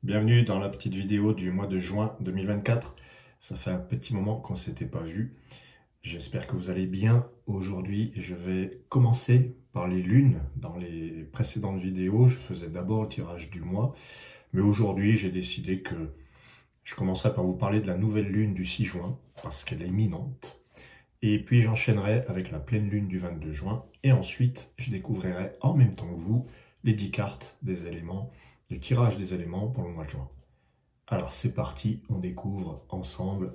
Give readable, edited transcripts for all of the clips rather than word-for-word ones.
Bienvenue dans la petite vidéo du mois de juin 2024. Ça fait un petit moment qu'on ne s'était pas vu. J'espère que vous allez bien. Aujourd'hui, je vais commencer par les lunes. Dans les précédentes vidéos, je faisais d'abord le tirage du mois. Mais aujourd'hui, j'ai décidé que je commencerai par vous parler de la nouvelle lune du 6 juin, parce qu'elle est imminente. Et puis j'enchaînerai avec la pleine lune du 22 juin. Et ensuite, je découvrirai en même temps que vous les 10 cartes des éléments, du tirage des éléments pour le mois de juin. Alors c'est parti, on découvre ensemble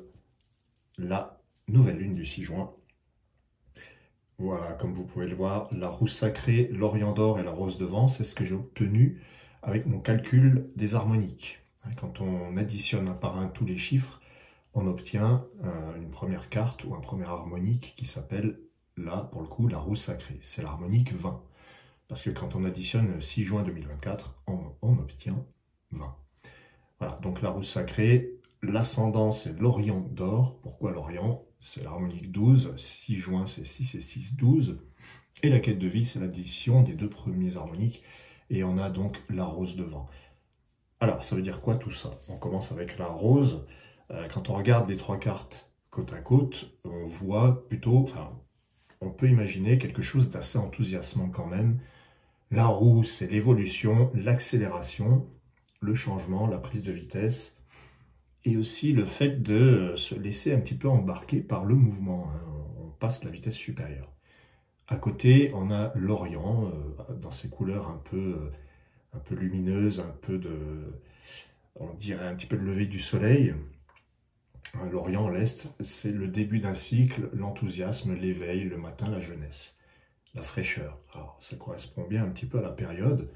la nouvelle lune du 6 juin. Voilà, comme vous pouvez le voir, la roue sacrée, l'Orient d'or et la rose de vent, c'est ce que j'ai obtenu avec mon calcul des harmoniques. Quand on additionne un par un tous les chiffres, on obtient une première carte ou un premier harmonique qui s'appelle, là, pour le coup, la roue sacrée. C'est l'harmonique 20. Parce que quand on additionne 6 juin 2024, on obtient 20. Voilà, donc la roue sacrée, l'ascendant, c'est l'Orient d'or. Pourquoi l'Orient? C'est l'harmonique 12. 6 juin, c'est 6 et 6, 12. Et la quête de vie, c'est l'addition des deux premiers harmoniques. Et on a donc la rose de vent. Alors, ça veut dire quoi tout ça? On commence avec la rose. Quand on regarde les trois cartes côte à côte, on voit plutôt, on peut imaginer quelque chose d'assez enthousiasmant quand même. La roue, c'est l'évolution, l'accélération, le changement, la prise de vitesse, et aussi le fait de se laisser un petit peu embarquer par le mouvement. On passe la vitesse supérieure. À côté, on a l'Orient, dans ses couleurs un peu lumineuses, on dirait un petit peu le lever du soleil. L'Orient, l'Est, c'est le début d'un cycle, l'enthousiasme, l'éveil, le matin, la jeunesse, la fraîcheur. Alors, ça correspond bien un petit peu à la période.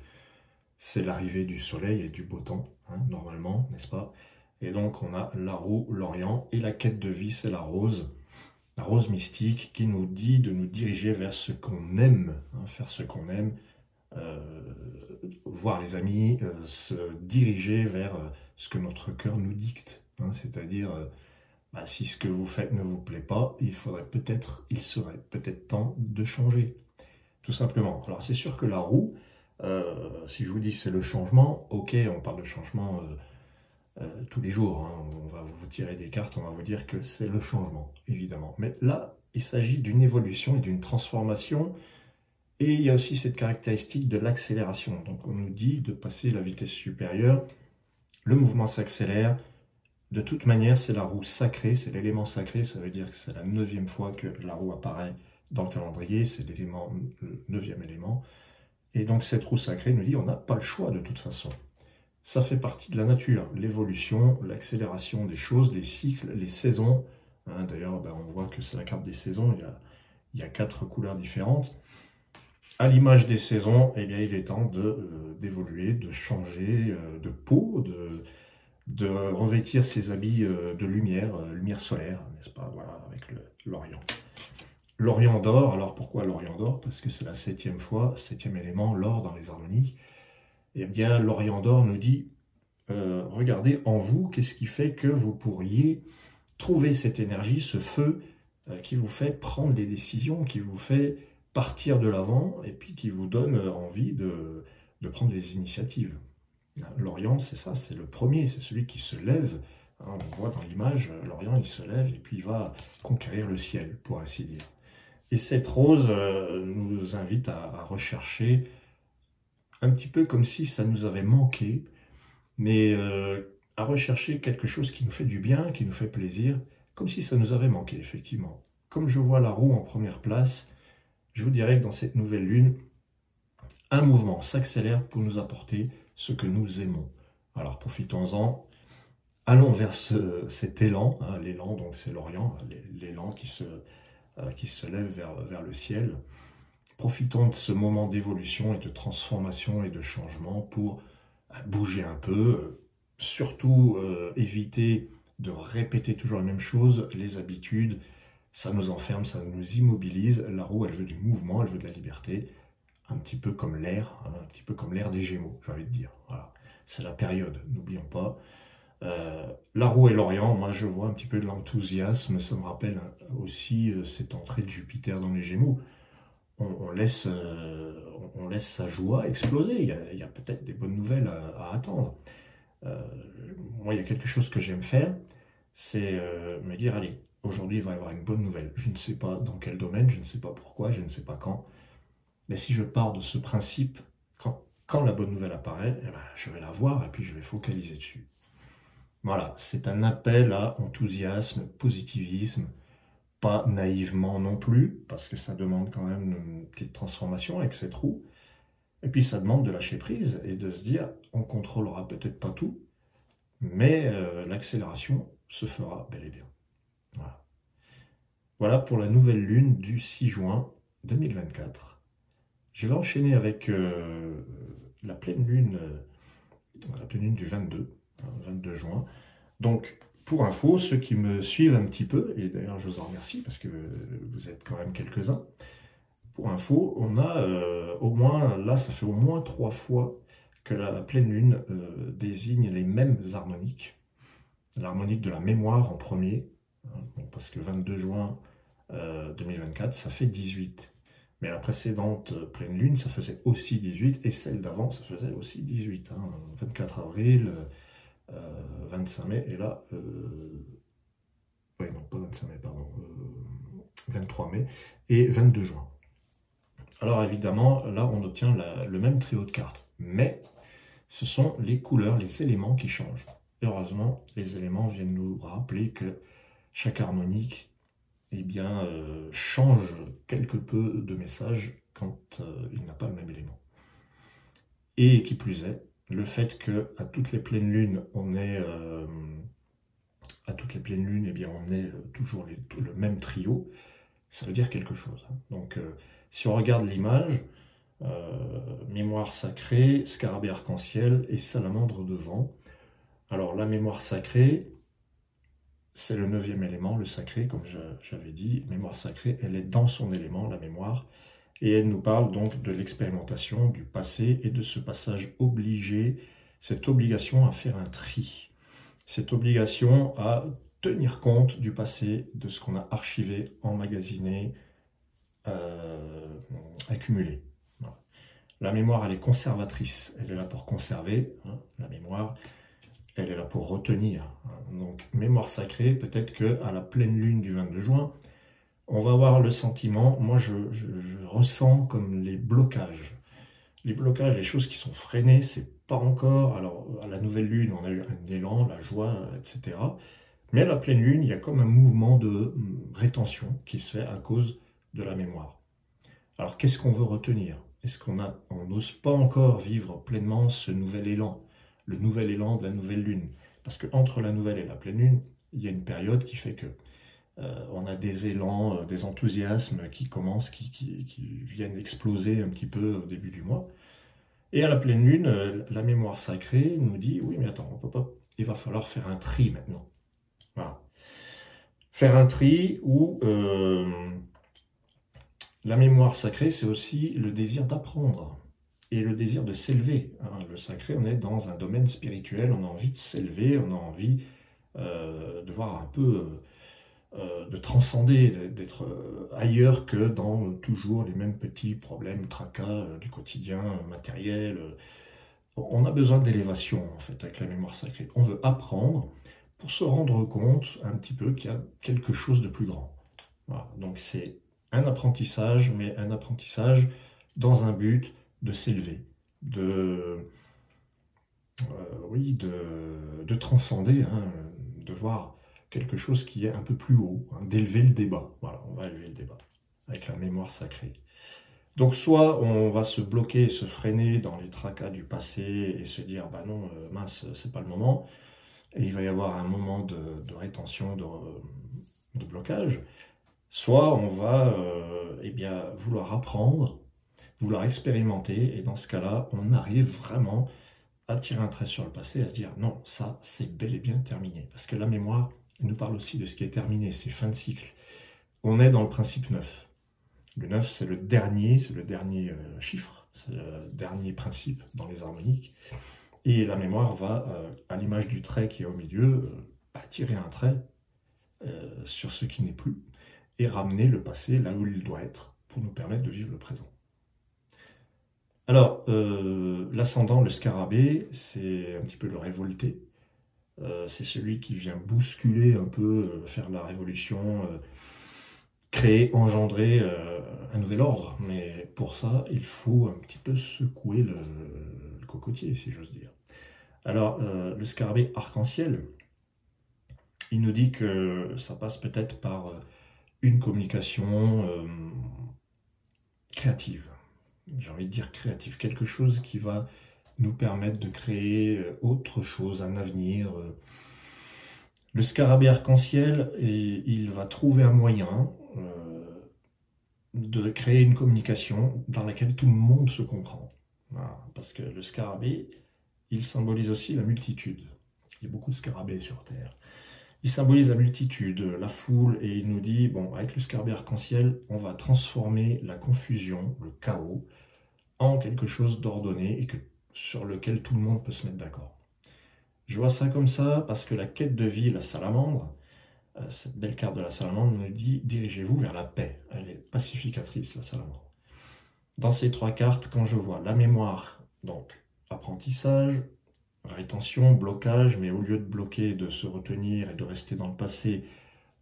C'est l'arrivée du soleil et du beau temps, normalement, n'est-ce pas? Et donc, on a la roue, l'Orient, et la quête de vie, c'est la rose mystique qui nous dit de nous diriger vers ce qu'on aime, faire ce qu'on aime, voir les amis, se diriger vers ce que notre cœur nous dicte, c'est-à-dire si ce que vous faites ne vous plaît pas, il serait peut-être temps de changer, tout simplement. Alors c'est sûr que la roue, si je vous dis c'est le changement, ok, on parle de changement tous les jours, on va vous tirer des cartes, on va vous dire que c'est le changement, évidemment. Mais là, il s'agit d'une évolution et d'une transformation. Et il y a aussi cette caractéristique de l'accélération. Donc on nous dit de passer la vitesse supérieure, le mouvement s'accélère. De toute manière, c'est la roue sacrée, c'est l'élément sacré, ça veut dire que c'est la 9e fois que la roue apparaît dans le calendrier, c'est l'élément, le 9e élément. Et donc cette roue sacrée nous dit on n'a pas le choix de toute façon. Ça fait partie de la nature, l'évolution, l'accélération des choses, les cycles, les saisons. D'ailleurs, on voit que c'est la carte des saisons, il y a 4 couleurs différentes. À l'image des saisons, il est temps d'évoluer, de changer de peau, de revêtir ses habits de lumière, lumière solaire, n'est-ce pas? Voilà, avec l'Orient. L'Orient d'or, alors pourquoi l'Orient d'or? Parce que c'est la 7e fois, 7e élément, l'or dans les harmoniques. Eh bien, l'Orient d'or nous dit, regardez en vous, qu'est-ce qui fait que vous pourriez trouver cette énergie, ce feu qui vous fait prendre des décisions, qui vous fait partir de l'avant et puis qui vous donne envie de prendre des initiatives. L'Orient, c'est ça, c'est le premier, c'est celui qui se lève. On voit dans l'image, l'Orient, il se lève et puis il va conquérir le ciel, pour ainsi dire. Et cette rose nous invite à rechercher un petit peu comme si ça nous avait manqué, mais à rechercher quelque chose qui nous fait du bien, qui nous fait plaisir, comme si ça nous avait manqué, effectivement. Comme je vois la roue en première place, je vous dirais que dans cette nouvelle lune, un mouvement s'accélère pour nous apporter ce que nous aimons. Alors profitons-en, allons vers cet élan, l'élan donc c'est l'Orient, l'élan qui se lève vers le ciel. Profitons de ce moment d'évolution et de transformation et de changement pour bouger un peu, surtout éviter de répéter toujours la même chose, les habitudes, ça nous enferme, ça nous immobilise. La roue, elle veut du mouvement, elle veut de la liberté, un petit peu comme l'air, un petit peu comme l'air des Gémeaux, j'ai envie de dire. Voilà, c'est la période, n'oublions pas. La roue et l'Orient, moi je vois un petit peu de l'enthousiasme, ça me rappelle aussi cette entrée de Jupiter dans les Gémeaux. On laisse sa joie exploser, il y a peut-être des bonnes nouvelles à attendre. Moi, il y a quelque chose que j'aime faire, c'est me dire, allez, aujourd'hui, il va y avoir une bonne nouvelle. Je ne sais pas dans quel domaine, je ne sais pas pourquoi, je ne sais pas quand, mais si je pars de ce principe, quand la bonne nouvelle apparaît, eh ben, je vais la voir et puis je vais focaliser dessus. Voilà, c'est un appel à enthousiasme, positivisme, pas naïvement non plus, parce que ça demande quand même une petite transformation avec cette roue. Et puis ça demande de lâcher prise et de se dire, on contrôlera peut-être pas tout, mais l'accélération se fera bel et bien. Voilà. Voilà pour la nouvelle lune du 6 juin 2024. Je vais enchaîner avec la pleine lune du 22, 22 juin. Donc, pour info, ceux qui me suivent un petit peu, et d'ailleurs je vous en remercie parce que vous êtes quand même quelques-uns, pour info, on a au moins, là ça fait au moins 3 fois que la pleine lune désigne les mêmes harmoniques. L'harmonique de la mémoire en premier, hein, parce que le 22 juin 2024, ça fait 18. Mais la précédente pleine lune, ça faisait aussi 18, et celle d'avant, ça faisait aussi 18. Hein, 24 avril, 25 mai, et là, oui, non, pas 25 mai, pardon, 23 mai, et 22 juin. Alors évidemment, là, on obtient le même trio de cartes, mais ce sont les couleurs, les éléments qui changent. Heureusement, les éléments viennent nous rappeler que chaque harmonique eh bien, change quelque peu de message quand il n'a pas le même élément. Et qui plus est, le fait qu'à toutes les pleines lunes, on ait eh bien, on ait toujours le même trio, ça veut dire quelque chose. Hein. Donc, si on regarde l'image, mémoire sacrée, scarabée arc-en-ciel et salamandre de vent. Alors, la mémoire sacrée, c'est le 9e élément, le sacré, comme j'avais dit. Mémoire sacrée, elle est dans son élément, la mémoire, et elle nous parle donc de l'expérimentation, du passé et de ce passage obligé, cette obligation à faire un tri, cette obligation à tenir compte du passé, de ce qu'on a archivé, emmagasiné, accumulé. Voilà. La mémoire, elle est conservatrice, elle est là pour conserver, hein, la mémoire, elle est là pour retenir. Donc, mémoire sacrée, peut-être qu'à la pleine lune du 22 juin, on va avoir le sentiment, moi je ressens comme les blocages. Les blocages, les choses qui sont freinées, c'est pas encore. Alors, à la nouvelle lune, on a eu un élan, la joie, etc. Mais à la pleine lune, il y a comme un mouvement de rétention qui se fait à cause de la mémoire. Alors, qu'est-ce qu'on veut retenir? Est-ce qu'on n'ose pas encore vivre pleinement ce nouvel élan, le nouvel élan de la nouvelle lune? Parce qu'entre la nouvelle et la pleine lune, il y a une période qui fait que on a des élans, des enthousiasmes qui commencent, qui viennent exploser un petit peu au début du mois. Et à la pleine lune, la mémoire sacrée nous dit, oui, mais attends, on peut pas, il va falloir faire un tri maintenant. Voilà. Faire un tri où la mémoire sacrée, c'est aussi le désir d'apprendre et le désir de s'élever. Hein. Le sacré, on est dans un domaine spirituel, on a envie de s'élever, on a envie de voir un peu, de transcender, d'être ailleurs que dans toujours les mêmes petits problèmes, tracas du quotidien matériel. On a besoin d'élévation, en fait, avec la mémoire sacrée. On veut apprendre pour se rendre compte un petit peu qu'il y a quelque chose de plus grand. Voilà. Donc c'est un apprentissage, mais un apprentissage dans un but de s'élever, oui, de transcender, hein, de voir quelque chose qui est un peu plus haut, hein, d'élever le débat. Voilà, on va élever le débat avec la mémoire sacrée. Donc soit on va se bloquer, se freiner dans les tracas du passé et se dire bah non, mince, c'est pas le moment. Et il va y avoir un moment de rétention, de blocage. Soit on va eh bien, vouloir apprendre, vouloir expérimenter, et dans ce cas-là, on arrive vraiment à tirer un trait sur le passé, à se dire non, ça c'est bel et bien terminé. Parce que la mémoire nous parle aussi de ce qui est terminé, c'est fin de cycle. On est dans le principe 9. Le 9, c'est le dernier chiffre, c'est le dernier principe dans les harmoniques. Et la mémoire va, à l'image du trait qui est au milieu, tirer un trait sur ce qui n'est plus et ramener le passé là où il doit être pour nous permettre de vivre le présent. Alors, l'ascendant, le scarabée, c'est un petit peu le révolté. C'est celui qui vient bousculer un peu, faire la révolution, créer, engendrer un nouvel ordre. Mais pour ça, il faut un petit peu secouer le cocotier, si j'ose dire. Alors, le scarabée arc-en-ciel, il nous dit que ça passe peut-être par une communication créative. J'ai envie de dire créative, quelque chose qui va nous permettre de créer autre chose, un avenir. Le scarabée arc-en-ciel, il va trouver un moyen de créer une communication dans laquelle tout le monde se comprend. Voilà. Parce que le scarabée, il symbolise aussi la multitude. Il y a beaucoup de scarabées sur Terre. Il symbolise la multitude, la foule, et il nous dit, bon, avec le scarabée arc-en-ciel, on va transformer la confusion, le chaos, en quelque chose d'ordonné et sur lequel tout le monde peut se mettre d'accord. Je vois ça comme ça parce que la quête de vie, la salamandre, cette belle carte de la salamandre nous dit, dirigez-vous vers la paix. Elle est pacificatrice, la salamandre. Dans ces trois cartes, quand je vois la mémoire, donc apprentissage, rétention, blocage, mais au lieu de bloquer, de se retenir et de rester dans le passé,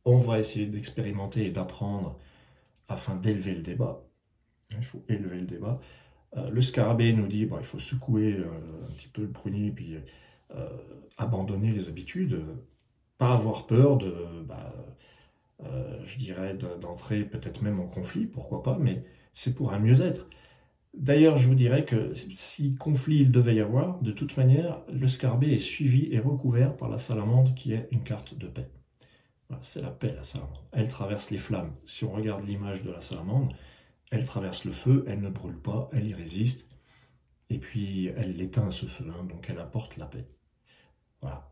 on va essayer d'expérimenter et d'apprendre afin d'élever le débat. Il faut élever le débat. Le scarabée nous dit il faut secouer un petit peu le prunier, puis abandonner les habitudes, pas avoir peur je dirais, d'entrer peut-être même en conflit, pourquoi pas, mais c'est pour un mieux-être. D'ailleurs, je vous dirais que si conflit il devait y avoir, de toute manière, le scarabée est suivi et recouvert par la salamandre qui est une carte de paix. Voilà, c'est la paix, la salamandre. Elle traverse les flammes. Si on regarde l'image de la salamandre, elle traverse le feu, elle ne brûle pas, elle y résiste, et puis elle l'éteint ce feu, hein, donc elle apporte la paix. Voilà.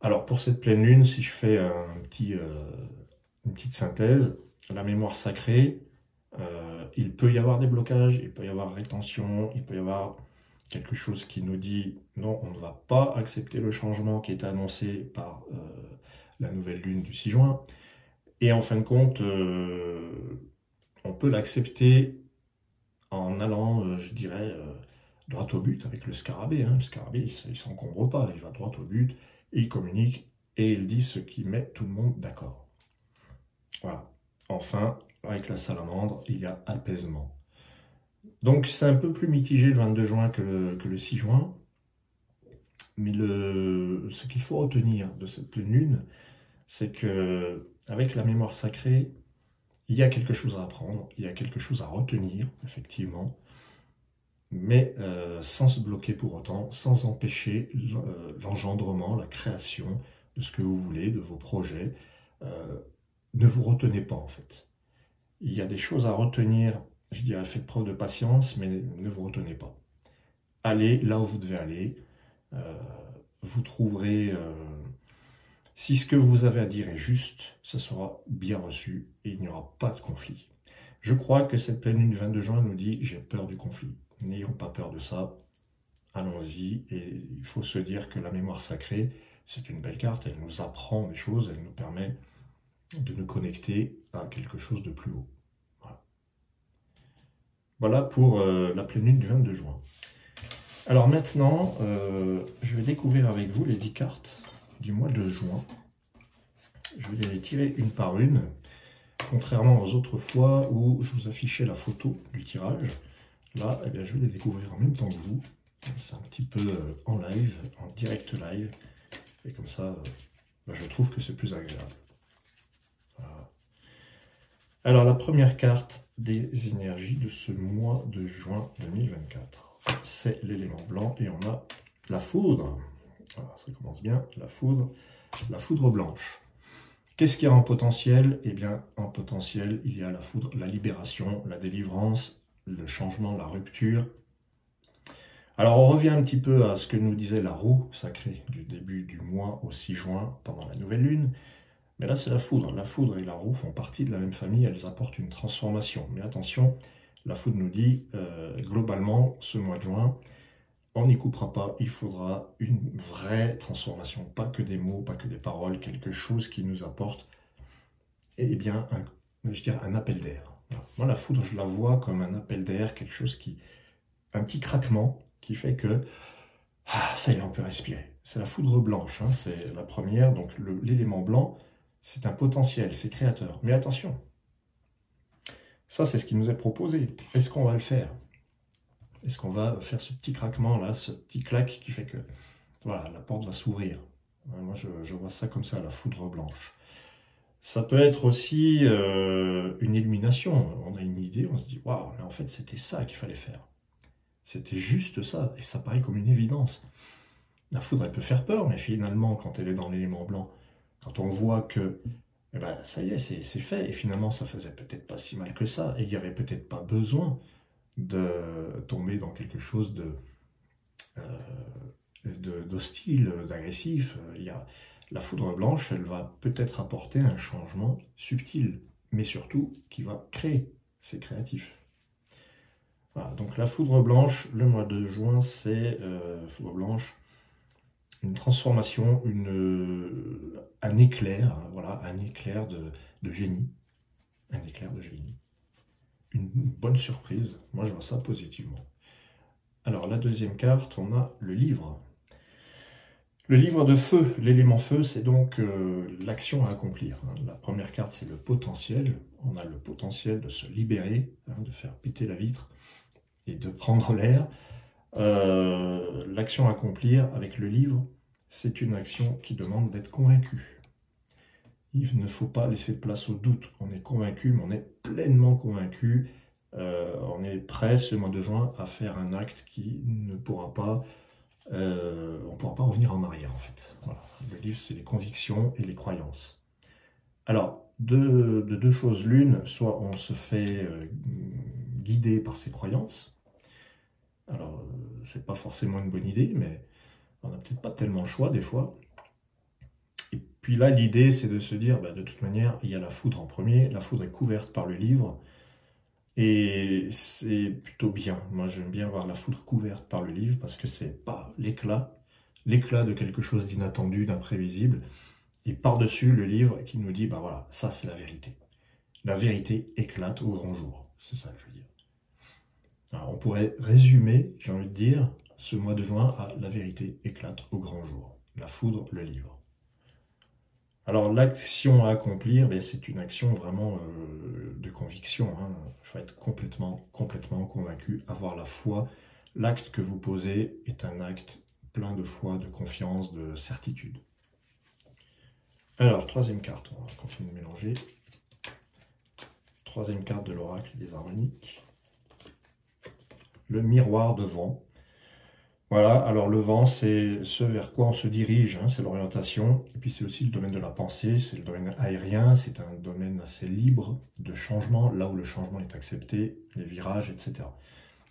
Alors pour cette pleine lune, si je fais une petite synthèse, la mémoire sacrée, il peut y avoir des blocages, il peut y avoir rétention, il peut y avoir quelque chose qui nous dit non, on ne va pas accepter le changement qui est annoncé par la nouvelle lune du 6 juin. Et en fin de compte, on peut l'accepter en allant, je dirais, droit au but avec le scarabée. Hein. Le scarabée, il ne s'encombre pas, il va droit au but, et il communique, et il dit ce qui met tout le monde d'accord. Voilà. Enfin, avec la salamandre, il y a apaisement. Donc c'est un peu plus mitigé le 22 juin que le 6 juin, mais ce qu'il faut retenir de cette pleine lune, c'est que avec la mémoire sacrée, il y a quelque chose à apprendre, il y a quelque chose à retenir, effectivement, mais sans se bloquer pour autant, sans empêcher l'engendrement, la création de ce que vous voulez, de vos projets. Ne vous retenez pas, en fait. Il y a des choses à retenir, je dirais, faites preuve de patience, mais ne vous retenez pas. Allez là où vous devez aller. Vous trouverez... si ce que vous avez à dire est juste, ça sera bien reçu et il n'y aura pas de conflit. Je crois que cette pleine lune du 22 juin nous dit « j'ai peur du conflit ». N'ayons pas peur de ça, allons-y. Et il faut se dire que la mémoire sacrée, c'est une belle carte, elle nous apprend des choses, elle nous permet de nous connecter à quelque chose de plus haut. Voilà pour la pleine lune du 22 juin. Alors maintenant, je vais découvrir avec vous les 10 cartes du mois de juin. Je vais les tirer une par une, contrairement aux autres fois où je vous affichais la photo du tirage. Là, eh bien, je vais les découvrir en même temps que vous. C'est un petit peu en live, en direct live. Et comme ça, je trouve que c'est plus agréable. Voilà. Alors, la première carte des énergies de ce mois de juin 2024, c'est l'élément blanc et on a la foudre. Voilà, ça commence bien, la foudre blanche. Qu'est-ce qu'il y a en potentiel? Eh bien, en potentiel, il y a la foudre, la libération, la délivrance, le changement, la rupture. Alors, on revient un petit peu à ce que nous disait la roue sacrée du début du mois au 6 juin pendant la nouvelle lune. Mais là, c'est la foudre. La foudre et la roue font partie de la même famille, elles apportent une transformation. Mais attention, la foudre nous dit, globalement, ce mois de juin, on n'y coupera pas, il faudra une vraie transformation, pas que des mots, pas que des paroles, quelque chose qui nous apporte, eh bien, je dirais un appel d'air. Voilà. Moi, la foudre, je la vois comme un appel d'air, quelque chose qui un petit craquement qui fait que, ça y est, on peut respirer. C'est la foudre blanche, hein, c'est la première. Donc l'élément blanc, c'est un potentiel, c'est créateur. Mais attention, ça c'est ce qui nous est proposé. Est-ce qu'on va le faire? Est-ce qu'on va faire ce petit craquement là, ce petit clac qui fait que, voilà, la porte va s'ouvrir? Moi je vois ça comme ça, la foudre blanche. Ça peut être aussi une illumination. On a une idée, on se dit, waouh, mais en fait c'était ça qu'il fallait faire. C'était juste ça, et ça paraît comme une évidence. La foudre, elle peut faire peur, mais finalement, quand elle est dans l'élément blanc, quand on voit que, eh ben, ça y est, c'est fait, et finalement, ça faisait peut-être pas si mal que ça, et il n'y avait peut-être pas besoin de tomber dans quelque chose d'hostile, d'agressif. La foudre blanche, elle va peut-être apporter un changement subtil, mais surtout qui va créer. C'est créatif. Voilà, donc la foudre blanche, le mois de juin, c'est foudre blanche, une transformation, un éclair, hein, voilà, un éclair de génie. Un éclair de génie. Une bonne surprise. Moi, je vois ça positivement. Alors, la deuxième carte, on a le livre. Le livre de feu, l'élément feu, c'est donc l'action à accomplir, hein. La première carte, c'est le potentiel. On a le potentiel de se libérer, hein, de faire péter la vitre et de prendre l'air. L'action à accomplir avec le livre, c'est une action qui demande d'être convaincu. Il ne faut pas laisser de place au doute. On est convaincu, mais on est pleinement convaincu. On est prêt ce mois de juin à faire un acte qui ne pourra pas... on ne pourra pas revenir en arrière, en fait. Voilà. Le livre, c'est les convictions et les croyances. Alors, de deux choses l'une, soit on se fait guider par ses croyances. Alors, c'est pas forcément une bonne idée, mais on n'a peut-être pas tellement le choix des fois. Et puis là, l'idée, c'est de se dire, bah, de toute manière, il y a la foudre en premier. La foudre est couverte par le livre. Et c'est plutôt bien. Moi, j'aime bien voir la foudre couverte par le livre parce que c'est pas l'éclat de quelque chose d'inattendu, d'imprévisible. Et par-dessus, le livre qui nous dit, bah voilà, ça c'est la vérité. La vérité éclate au grand jour. C'est ça que je veux dire. Alors, on pourrait résumer, j'ai envie de dire, ce mois de juin à la vérité éclate au grand jour. La foudre, le livre. Alors l'action à accomplir, ben, c'est une action vraiment de conviction, hein. Il faut être complètement convaincu, avoir la foi. L'acte que vous posez est un acte plein de foi, de confiance, de certitude. Alors, troisième carte, on va continuer de mélanger. Troisième carte de l'oracle des harmoniques. Le miroir de vent. Voilà, alors le vent, c'est ce vers quoi on se dirige, hein, c'est l'orientation. Et puis c'est aussi le domaine de la pensée, c'est le domaine aérien, c'est un domaine assez libre de changement, là où le changement est accepté, les virages, etc.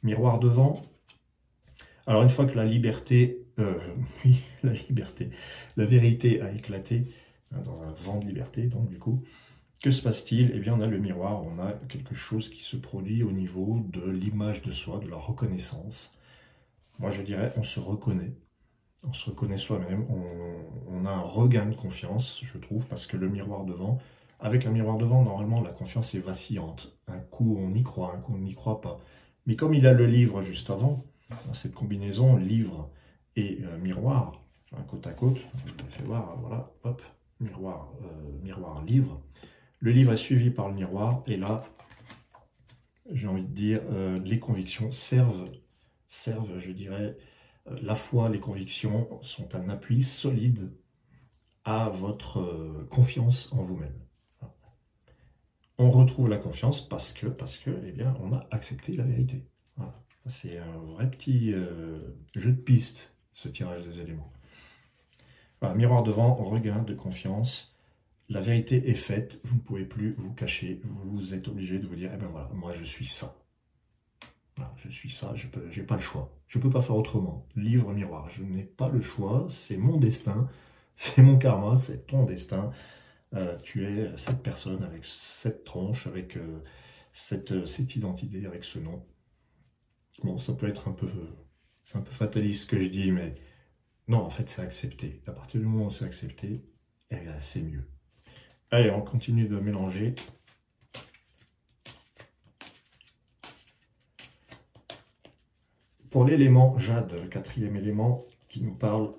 Miroir de vent. Alors une fois que la liberté, oui, la liberté, la vérité a éclaté, hein, dans un vent de liberté, donc du coup, que se passe-t-il? Eh bien, on a le miroir, on a quelque chose qui se produit au niveau de l'image de soi, de la reconnaissance. Moi, je dirais, on se reconnaît soi-même, on a un regain de confiance, je trouve, parce que le miroir devant, avec un miroir devant, normalement, la confiance est vacillante. Un coup, on y croit, un coup, on n'y croit pas. Mais comme il a le livre juste avant, dans cette combinaison, livre et miroir, un côte à côte, je vous fais voir, voilà, hop, miroir, miroir, livre. Le livre est suivi par le miroir, et là, j'ai envie de dire, les convictions servent, je dirais, la foi, les convictions sont un appui solide à votre confiance en vous-même. On retrouve la confiance parce que eh bien, on a accepté la vérité. Voilà. C'est un vrai petit jeu de piste, ce tirage des éléments. Voilà, miroir devant, regain de confiance. La vérité est faite, vous ne pouvez plus vous cacher, vous êtes obligé de vous dire, eh ben voilà, moi je suis ça. Voilà, je suis ça, je n'ai pas le choix. Je ne peux pas faire autrement. Livre, miroir, je n'ai pas le choix, c'est mon destin, c'est mon karma, c'est ton destin. Tu es cette personne avec cette tronche, avec cette identité, avec ce nom. Bon, ça peut être c'est un peu fataliste ce que je dis, mais non, en fait, c'est accepté. À partir du moment où c'est accepté, eh bien, c'est mieux. Allez, on continue de mélanger. pour l'élément jade, le quatrième élément qui nous parle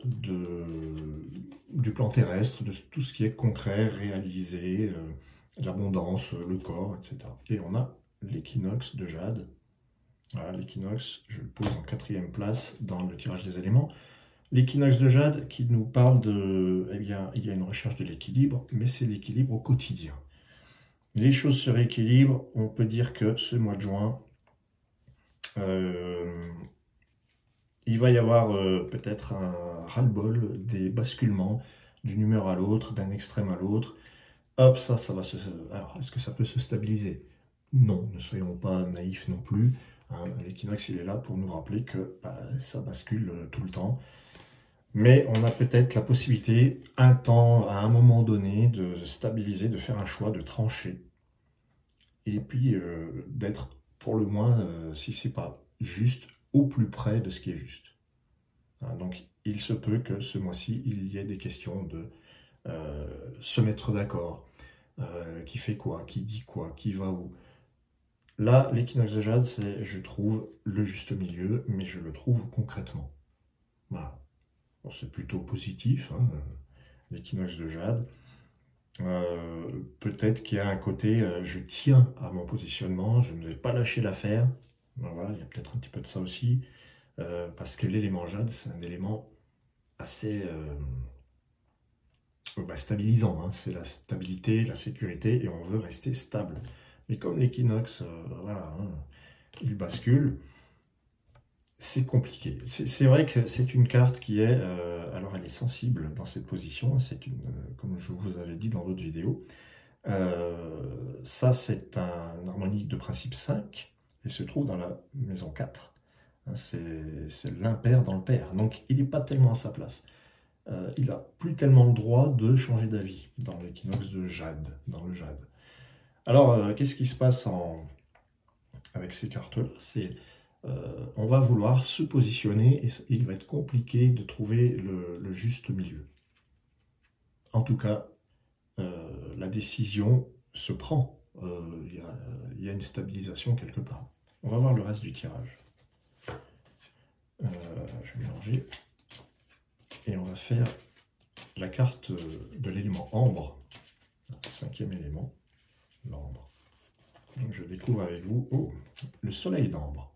du plan terrestre, de tout ce qui est concret, réalisé, l'abondance, le corps, etc. Et on a l'équinoxe de jade. Voilà, l'équinoxe, je le pose en quatrième place dans le tirage des éléments. L'équinoxe de jade qui nous parle de... Eh bien, il y a une recherche de l'équilibre, mais c'est l'équilibre au quotidien. Les choses se rééquilibrent. On peut dire que ce mois de juin, il va y avoir peut-être un ras-le-bol des basculements d'une humeur à l'autre, d'un extrême à l'autre. Hop, ça va se... Alors, est-ce que ça peut se stabiliser? Non, ne soyons pas naïfs non plus. Hein, l'équinoxe, il est là pour nous rappeler que ça bascule tout le temps. Mais on a peut-être la possibilité, à un moment donné, de stabiliser, de faire un choix, de trancher. Et puis d'être, pour le moins, si c'est pas juste, au plus près de ce qui est juste. Hein, donc, il se peut que ce mois-ci, il y ait des questions de se mettre d'accord. Qui fait quoi, qui dit quoi, qui va où. Là, l'équinoxe de jade, c'est, je trouve, le juste milieu, mais je le trouve concrètement. Voilà. Bon, c'est plutôt positif, hein, l'équinoxe de jade. Peut-être qu'il y a un côté, je tiens à mon positionnement, je ne vais pas lâcher l'affaire. Voilà, il y a peut-être un petit peu de ça aussi, parce que l'élément jade, c'est un élément assez stabilisant, hein. C'est la stabilité, la sécurité, et on veut rester stable. Mais comme l'équinoxe, voilà, hein, il bascule, c'est compliqué. C'est vrai que c'est une carte qui est, alors elle est sensible dans cette position, c'est une, comme je vous avais dit dans d'autres vidéos, ça c'est un harmonique de principe 5, et se trouve dans la maison 4, hein, c'est l'impair dans le pair, donc il n'est pas tellement à sa place. Il n'a plus tellement le droit de changer d'avis dans l'équinoxe de jade, dans le jade. Alors, qu'est-ce qui se passe avec ces cartes-là? On va vouloir se positionner et il va être compliqué de trouver le juste milieu. En tout cas, la décision se prend. Il y a une stabilisation quelque part. On va voir le reste du tirage. Je vais mélanger. Et on va faire la carte de l'élément ambre, cinquième élément, l'ambre. Donc je découvre avec vous le soleil d'ambre.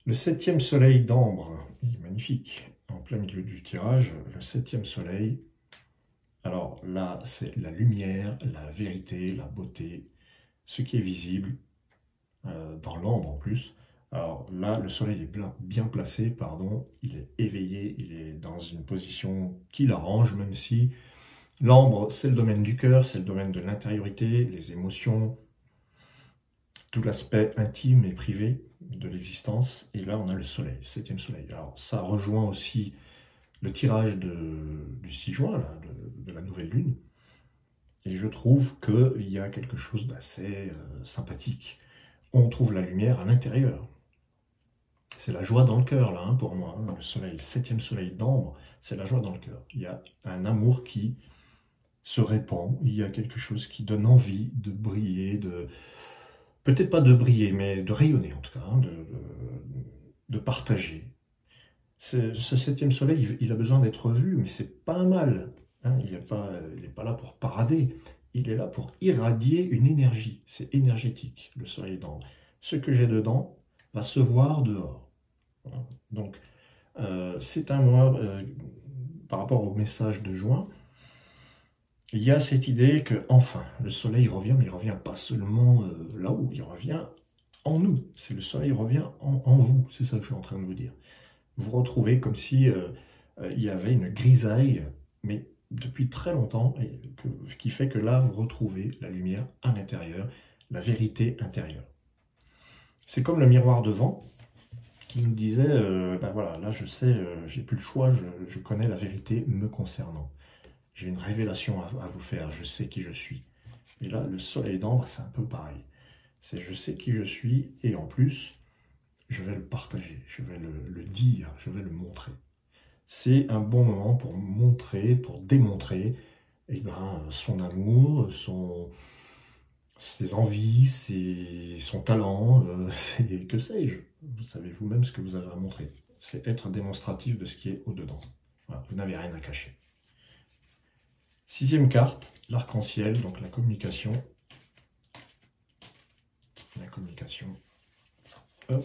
Le septième soleil d'ambre, il est magnifique, en plein milieu du tirage, le septième soleil. Alors là, c'est la lumière, la vérité, la beauté, ce qui est visible, dans l'ambre en plus. Alors là, le soleil est bien placé, pardon, il est éveillé, il est dans une position qui l'arrange, même si l'ambre, c'est le domaine du cœur, c'est le domaine de l'intériorité, les émotions, tout l'aspect intime et privé de l'existence. Et là, on a le soleil, le septième soleil. Alors ça rejoint aussi le tirage du 6 juin, là, de la nouvelle lune. Et je trouve qu'il y a quelque chose d'assez sympathique. On trouve la lumière à l'intérieur. C'est la joie dans le cœur, là, hein, pour moi. Hein. Le soleil, le septième soleil d'ambre, c'est la joie dans le cœur. Il y a un amour qui se répand. Il y a quelque chose qui donne envie de briller, peut-être pas de briller, mais de rayonner, en tout cas, hein, de partager. Ce septième soleil, il a besoin d'être vu, mais c'est pas un mal. Hein. Il n'est pas là pour parader. Il est là pour irradier une énergie. C'est énergétique, le soleil d'ambre. Ce que j'ai dedans va se voir dehors. Voilà. Donc, c'est un mois, par rapport au message de juin, il y a cette idée que, enfin, le soleil revient, mais il ne revient pas seulement là-haut, il revient en nous. C'est le soleil revient en vous, c'est ça que je suis en train de vous dire. Vous retrouvez comme si il y avait une grisaille, mais depuis très longtemps, qui fait que là, vous retrouvez la lumière à l'intérieur, la vérité intérieure. C'est comme le miroir devant, qui nous disait, ben voilà, là je sais, j'ai plus le choix, je connais la vérité me concernant. J'ai une révélation à vous faire, je sais qui je suis. Et là, le soleil d'ambre, c'est un peu pareil. C'est je sais qui je suis, et en plus, je vais le partager, je vais le dire, je vais le montrer. C'est un bon moment pour montrer, pour démontrer son amour, ses envies, son talent, que sais-je. Vous savez vous-même ce que vous avez à montrer. C'est être démonstratif de ce qui est au-dedans. Voilà, vous n'avez rien à cacher. 6e carte, l'arc-en-ciel, donc la communication. La communication. Hop.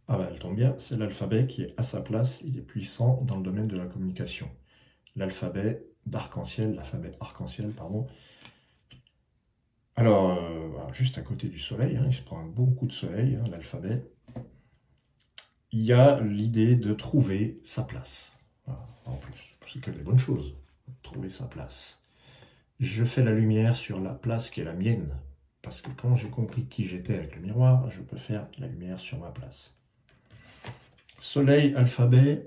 Ah bah elle tombe bien, c'est l'alphabet qui est à sa place, il est puissant dans le domaine de la communication. L'alphabet d'arc-en-ciel, l'alphabet arc-en-ciel, pardon. Alors, voilà, juste à côté du soleil, hein, il se prend un bon coup de soleil, hein, l'alphabet. Il y a l'idée de trouver sa place. Voilà, en plus, c'est que des bonnes choses, trouver sa place. Je fais la lumière sur la place qui est la mienne, parce que quand j'ai compris qui j'étais avec le miroir, je peux faire la lumière sur ma place. Soleil, alphabet,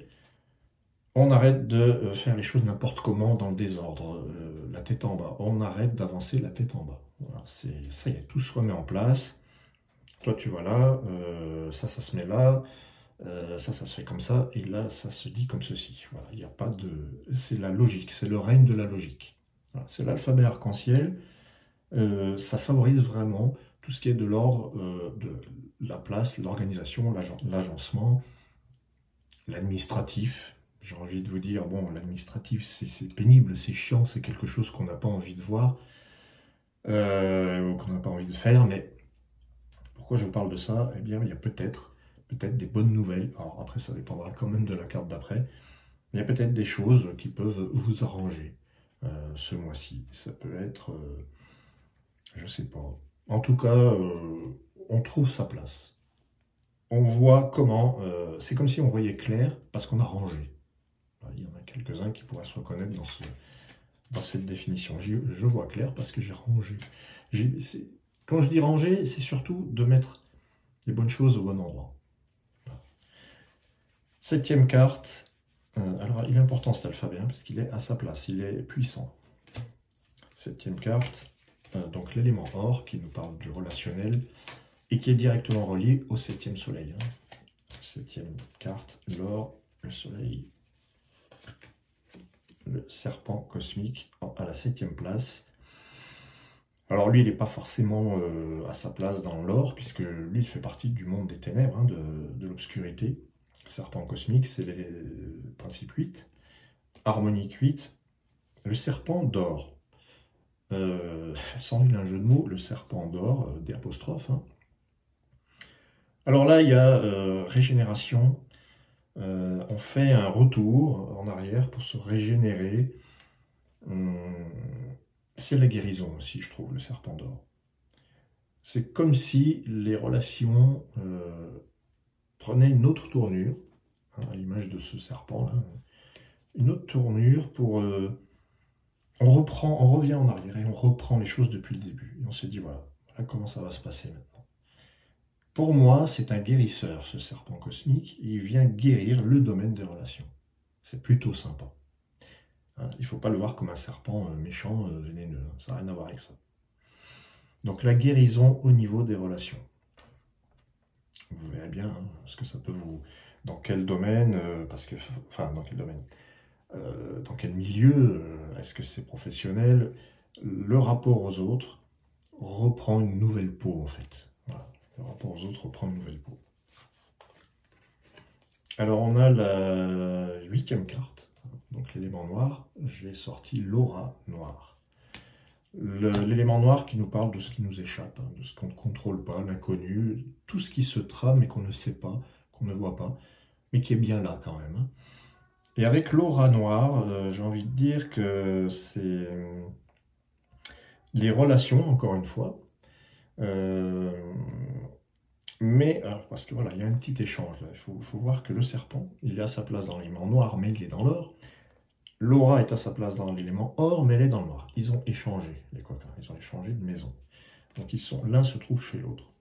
on arrête de faire les choses n'importe comment dans le désordre, la tête en bas. On arrête d'avancer la tête en bas. Voilà, ça y est, tout se remet en place. Toi, tu vas là, ça se met là, ça se fait comme ça, et là, ça se dit comme ceci. Voilà, il n'y a pas de... C'est la logique, c'est le règne de la logique. Voilà, c'est l'alphabet arc-en-ciel. Ça favorise vraiment tout ce qui est de l'ordre de la place, l'organisation, l'agencement, l'administratif. J'ai envie de vous dire, bon, l'administratif, c'est pénible, c'est chiant, c'est quelque chose qu'on n'a pas envie de voir, ou qu'on n'a pas envie de faire, mais pourquoi je parle de ça? Eh bien, il y a peut-être des bonnes nouvelles. Alors après, ça dépendra quand même de la carte d'après, mais il y a peut-être des choses qui peuvent vous arranger ce mois-ci. Ça peut être, je sais pas. En tout cas, on trouve sa place. On voit comment, c'est comme si on voyait clair parce qu'on a rangé. Il y en a quelques-uns qui pourraient se reconnaître dans cette définition. Je vois clair parce que j'ai rangé. Quand je dis ranger, c'est surtout de mettre les bonnes choses au bon endroit. 7e carte. Alors, il est important cet alphabet, hein, parce qu'il est à sa place, il est puissant. 7e carte, donc l'élément or, qui nous parle du relationnel, et qui est directement relié au 7e soleil. 7e carte, l'or, le soleil, le serpent cosmique à la 7e place. Alors lui, il n'est pas forcément à sa place dans l'or, puisque lui, il fait partie du monde des ténèbres, hein, de l'obscurité. Serpent cosmique, c'est les principes 8. Harmonique 8. Le serpent d'or. Sans nul un jeu de mots, le serpent d'or, des apostrophes. Hein. Alors là, il y a régénération. On fait un retour en arrière pour se régénérer. C'est la guérison aussi, je trouve, le serpent d'or. C'est comme si les relations prenaient une autre tournure, hein, à l'image de ce serpent-là, une autre tournure pour... on revient en arrière et on reprend les choses depuis le début. Et on se dit, voilà comment ça va se passer maintenant. Pour moi, c'est un guérisseur, ce serpent cosmique. Il vient guérir le domaine des relations. C'est plutôt sympa. Hein, il ne faut pas le voir comme un serpent méchant, vénéneux. Hein, ça n'a rien à voir avec ça. Donc la guérison au niveau des relations. Vous verrez bien hein, ce que ça peut vous... Dans quel domaine, dans quel domaine, dans quel milieu, est-ce que c'est professionnel? Le rapport aux autres reprend une nouvelle peau en fait. Voilà. Le rapport aux autres reprend une nouvelle peau. Alors on a la 8e carte, donc l'élément noir. J'ai sorti l'aura noire. L'élément noir qui nous parle de ce qui nous échappe, hein, de ce qu'on ne contrôle pas, l'inconnu, tout ce qui se trame et qu'on ne sait pas, qu'on ne voit pas, mais qui est bien là quand même. Hein. Et avec l'aura noire, j'ai envie de dire que c'est les relations, encore une fois, mais, alors, parce que voilà, il y a un petit échange là. Il faut voir que le serpent, il est à sa place dans l'élément noir, mais il est dans l'or. L'aura est à sa place dans l'élément or, mais elle est dans le noir. Ils ont échangé, les coquins. Ils ont échangé de maison. Donc l'un se trouve chez l'autre.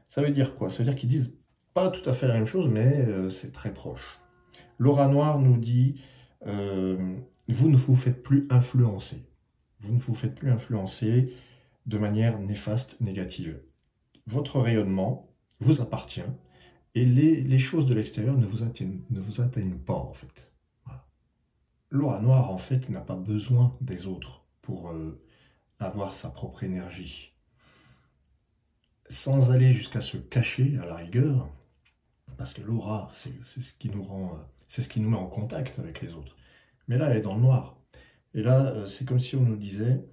Ça veut dire quoi? Ça veut dire qu'ils disent pas tout à fait la même chose, mais c'est très proche. L'aura noire nous dit, vous ne vous faites plus influencer. Vous ne vous faites plus influencer de manière néfaste, négative. Votre rayonnement vous appartient et les choses de l'extérieur ne vous atteignent pas, en fait. Voilà. L'aura noire, en fait, n'a pas besoin des autres pour avoir sa propre énergie. sans aller jusqu'à se cacher à la rigueur, parce que l'aura, c'est ce qui nous rend, c'est ce qui nous met en contact avec les autres. Mais là, elle est dans le noir. Et là, c'est comme si on nous disait,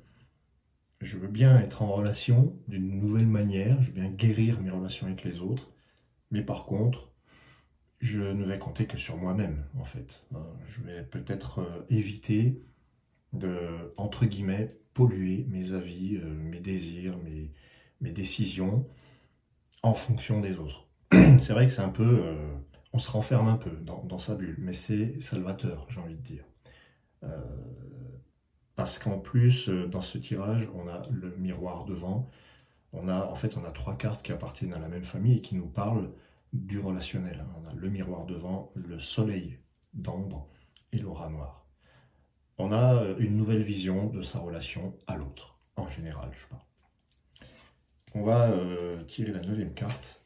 je veux bien être en relation d'une nouvelle manière, je veux bien guérir mes relations avec les autres, mais par contre, je ne vais compter que sur moi-même, en fait. Je vais peut-être éviter de, entre guillemets, polluer mes avis, mes désirs, mes décisions en fonction des autres. C'est vrai que c'est un peu... on se renferme un peu dans sa bulle, mais c'est salvateur, j'ai envie de dire. Euh, Parce qu'en plus, dans ce tirage, on a le miroir devant. En fait, on a trois cartes qui appartiennent à la même famille et qui nous parlent du relationnel. On a le miroir devant, le soleil d'ambre et l'aura noire. On a une nouvelle vision de sa relation à l'autre, en général, je parle. On va tirer la neuvième carte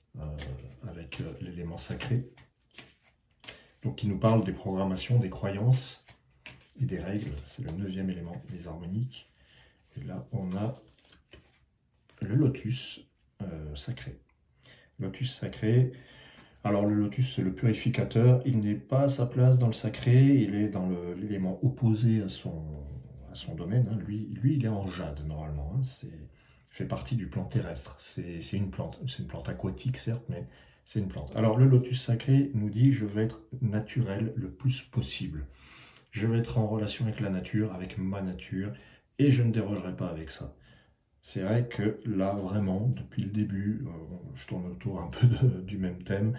avec l'élément sacré, donc qui nous parle des programmations, des croyances et des règles. C'est le neuvième élément, les harmoniques. Et là, on a le lotus sacré. Lotus sacré. Alors le lotus, c'est le purificateur. Il n'est pas à sa place dans le sacré. Il est dans l'élément opposé à son domaine. Hein. Lui, il est en jade normalement. Hein. Il fait partie du plan terrestre. C'est une plante. C'est une plante aquatique certes, mais c'est une plante. Alors le lotus sacré nous dit, je vais être naturel le plus possible. Je vais être en relation avec la nature, avec ma nature, et je ne dérogerai pas avec ça. C'est vrai que là, vraiment, depuis le début, je tourne autour un peu du même thème,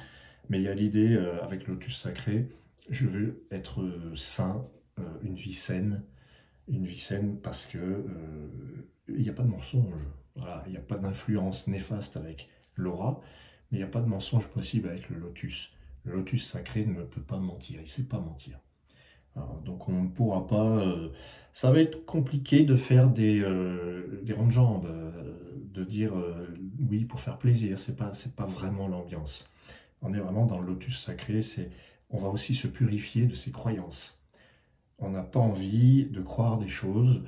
mais il y a l'idée, avec Lotus Sacré, je veux être sain, une vie saine parce que il n'y a pas de mensonge, voilà, il n'y a pas d'influence néfaste avec l'aura, mais il n'y a pas de mensonge possible avec le lotus. Le lotus sacré ne peut pas mentir, il ne sait pas mentir. Alors, donc on ne pourra pas... ça va être compliqué de faire des rondes de jambes, de dire oui pour faire plaisir, c'est pas vraiment l'ambiance. On est vraiment dans le lotus sacré, on va aussi se purifier de ses croyances. On n'a pas envie de croire des choses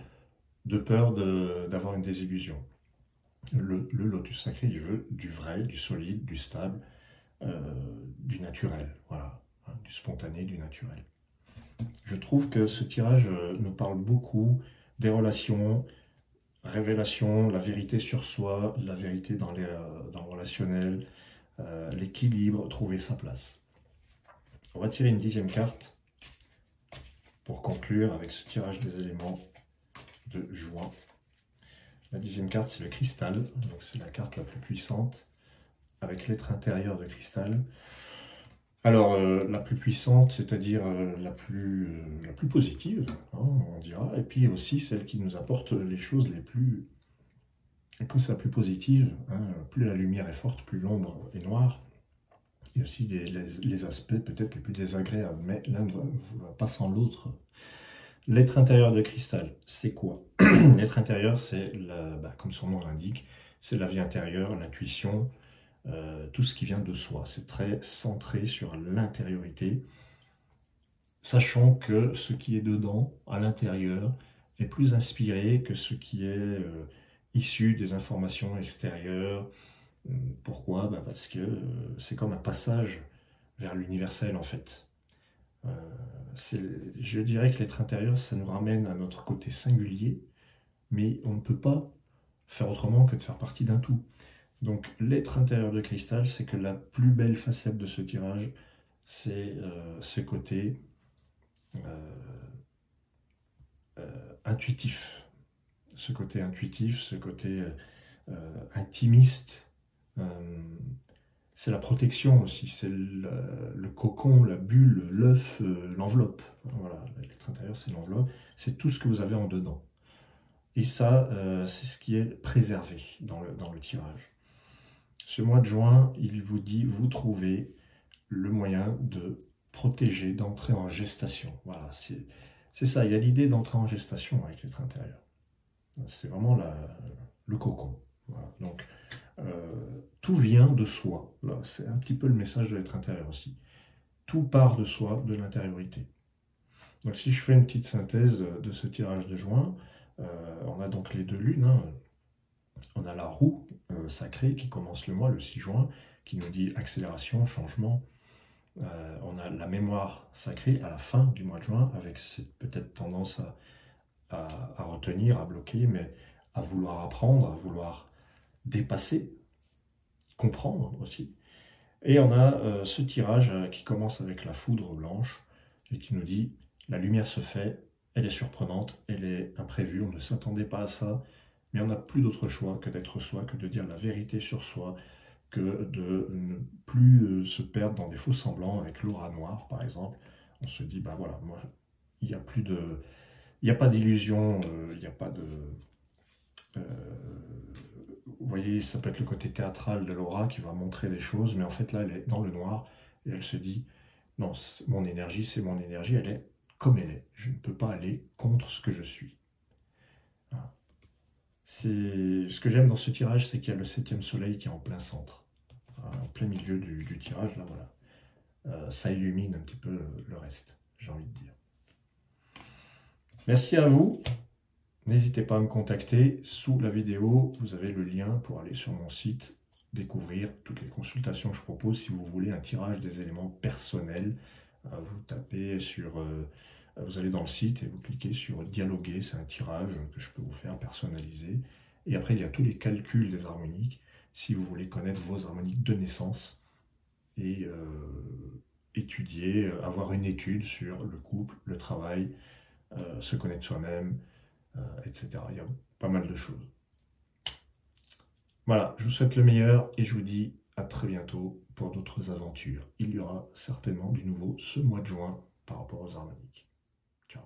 de peur d'avoir une désillusion. Le lotus sacré, il veut du vrai, du solide, du stable, du naturel, voilà, hein, du spontané, du naturel. Je trouve que ce tirage nous parle beaucoup des relations, révélation, la vérité sur soi, la vérité dans le relationnel, l'équilibre, trouver sa place. On va tirer une 10e carte pour conclure avec ce tirage des éléments de juin. La 10e carte, c'est le cristal, donc c'est la carte la plus puissante, avec l'être intérieur de cristal. Alors, la plus puissante, c'est-à-dire la plus positive, hein, on dira, et puis aussi celle qui nous apporte les choses les plus... Quand c'est la plus positive, hein, plus la lumière est forte, plus l'ombre est noire, et aussi les aspects peut-être les plus désagréables, mais l'un ne va pas sans l'autre. L'être intérieur de cristal, c'est quoi? L'être intérieur, c'est, comme son nom l'indique, c'est la vie intérieure, l'intuition, tout ce qui vient de soi. C'est très centré sur l'intériorité, sachant que ce qui est dedans, à l'intérieur, est plus inspiré que ce qui est issu des informations extérieures. Pourquoi? Parce que c'est comme un passage vers l'universel en fait. Je dirais que l'être intérieur, ça nous ramène à notre côté singulier, mais on ne peut pas faire autrement que de faire partie d'un tout. Donc l'être intérieur de cristal, c'est que la plus belle facette de ce tirage, c'est ce côté intuitif. Ce côté intuitif, ce côté intimiste. C'est la protection aussi, c'est le cocon, la bulle, l'œuf, l'enveloppe. Voilà, l'être intérieur, c'est l'enveloppe. C'est tout ce que vous avez en dedans. Et ça, c'est ce qui est préservé dans le tirage. Ce mois de juin, il vous dit, vous trouvez le moyen de protéger, d'entrer en gestation. Voilà, c'est ça, il y a l'idée d'entrer en gestation avec l'être intérieur. C'est vraiment le cocon. Voilà. Donc, tout vient de soi. C'est un petit peu le message de l'être intérieur aussi. Tout part de soi, de l'intériorité. Donc, si je fais une petite synthèse de ce tirage de juin, on a donc les deux lunes, hein, On a la roue sacrée qui commence le mois, le 6 juin, qui nous dit accélération, changement. On a la mémoire sacrée à la fin du mois de juin, avec cette peut-être tendance à retenir, à bloquer, mais à vouloir apprendre, à vouloir dépasser, comprendre aussi. Et on a ce tirage qui commence avec la foudre blanche et qui nous dit la lumière se fait, elle est surprenante, elle est imprévue, on ne s'attendait pas à ça, mais on n'a plus d'autre choix que d'être soi, que de dire la vérité sur soi, que de ne plus se perdre dans des faux semblants avec l'aura noire par exemple. On se dit, bah voilà, moi, il n'y a plus de... Il n'y a pas d'illusion, il n'y a pas de... vous voyez, ça peut être le côté théâtral de l'aura qui va montrer les choses, mais en fait là, elle est dans le noir et elle se dit, non, mon énergie, c'est mon énergie, elle est comme elle est. Je ne peux pas aller contre ce que je suis. Voilà. Ce que j'aime dans ce tirage, c'est qu'il y a le 7e soleil qui est en plein centre, en plein milieu du tirage, là, voilà. Ça illumine un petit peu le reste, j'ai envie de dire. Merci à vous. N'hésitez pas à me contacter. Sous la vidéo, vous avez le lien pour aller sur mon site, découvrir toutes les consultations que je propose. Si vous voulez un tirage des éléments personnels, vous tapez sur... vous allez dans le site et vous cliquez sur dialoguer. C'est un tirage que je peux vous faire personnalisé. Et après, il y a tous les calculs des harmoniques. Si vous voulez connaître vos harmoniques de naissance et étudier, avoir une étude sur le couple, le travail, se connaître soi-même, etc. Il y a pas mal de choses. Voilà, je vous souhaite le meilleur et je vous dis à très bientôt pour d'autres aventures. Il y aura certainement du nouveau ce mois de juin par rapport aux harmoniques. Ciao.